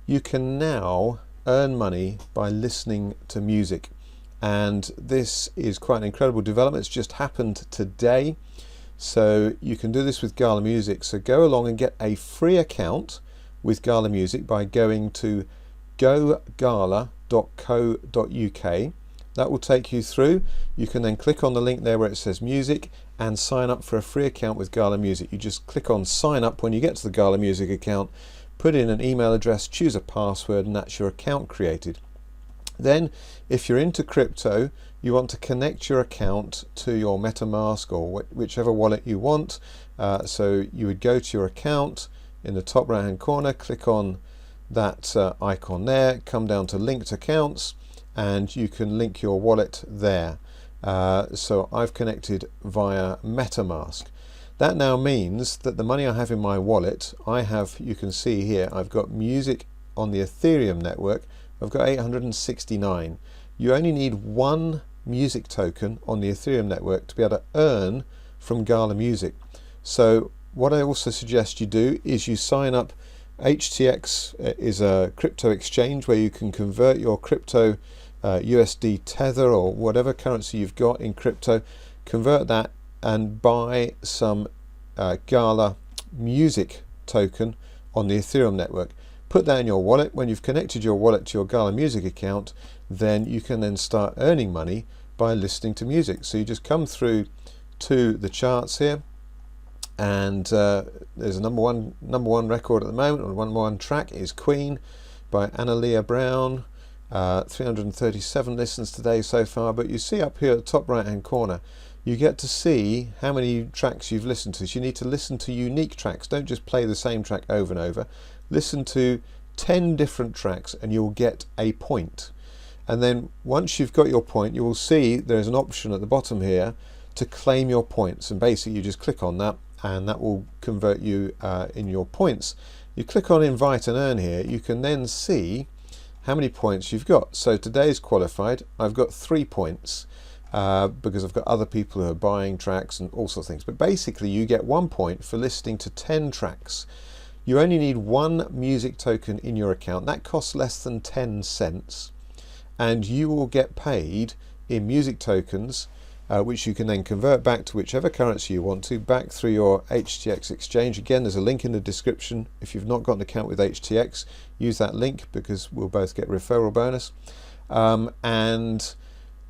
you can now earn money by listening to music. And this is quite an incredible development. It's just happened today. So you can do this with Gala Music. So go along and get a free account with Gala Music by going to gogala.co.uk. That will take you through. You can then click on the link there where it says music and sign up for a free account with Gala Music. You just click on sign up when you get to the Gala Music account, put in an email address, choose a password, and that's your account created. Then if you're into crypto, you want to connect your account to your MetaMask or whichever wallet you want. So you would go to your account in the top right hand corner, click on that icon there, come down to linked accounts, and you can link your wallet there. So I've connected via MetaMask. That now means that the money I have in my wallet, you can see here, I've got music on the Ethereum network. I've got 869. You only need one music token on the Ethereum network to be able to earn from Gala Music. So what I also suggest you do is you sign up. HTX is a crypto exchange where you can convert your crypto USD Tether or whatever currency you've got in crypto, convert that and buy some Gala Music token on the Ethereum network. Put that in your wallet. When you've connected your wallet to your Gala Music account, then you can then start earning money by listening to music. So you just come through to the charts here, and there's a number one record at the moment, or number one track is Queen by Analia Brown. 337 listens today so far, but you see up here at the top right hand corner, you get to see how many tracks you've listened to. So you need to listen to unique tracks. Don't just play the same track over and over. Listen to 10 different tracks and you'll get a point. And then once you've got your point, you will see there's an option at the bottom here to claim your points, and basically you just click on that and that will convert you in your points. You click on invite and earn here, you can then see how many points you've got. So today's qualified, I've got 3 points because I've got other people who are buying tracks and all sorts of things. But basically you get 1 point for listening to 10 tracks. You only need one music token in your account. That costs less than 10 cents. And you will get paid in music tokens, which you can then convert back to whichever currency you want to, back through your HTX exchange. Again, there's a link in the description. If you've not got an account with HTX, use that link because we'll both get referral bonus. And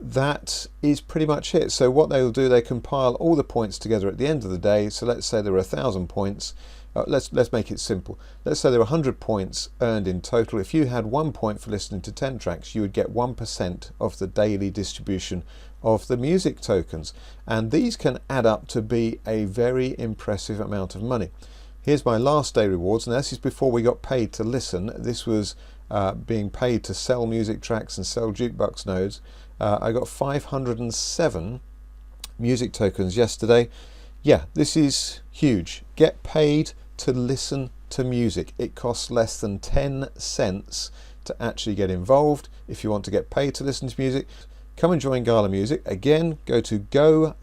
that is pretty much it. So what they'll do, they compile all the points together at the end of the day. So let's say there are 1,000 points. Let's make it simple. Let's say there were 100 points earned in total. If you had 1 point for listening to 10 tracks, you would get 1% of the daily distribution of the music tokens. And these can add up to be a very impressive amount of money. Here's my last day rewards, and this is before we got paid to listen. This was being paid to sell music tracks and sell jukebox nodes. I got 507 music tokens yesterday. Yeah, this is huge. Get paid to listen to music. It costs less than 10 cents to actually get involved. If you want to get paid to listen to music, come and join Gala Music. Again, go to gogala.co.uk,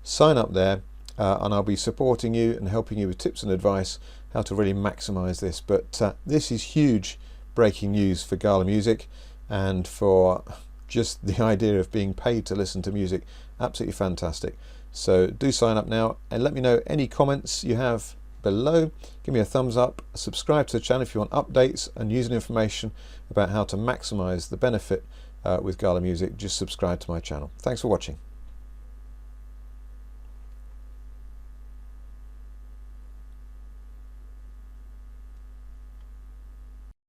sign up there, and I'll be supporting you and helping you with tips and advice how to really maximize this. But this is huge breaking news for Gala Music and for just the idea of being paid to listen to music. Absolutely fantastic. So do sign up now and let me know any comments you have below. Give me a thumbs up, subscribe to the channel if you want updates and using information about how to maximize the benefit with Gala Music. Just subscribe to my channel. Thanks for watching.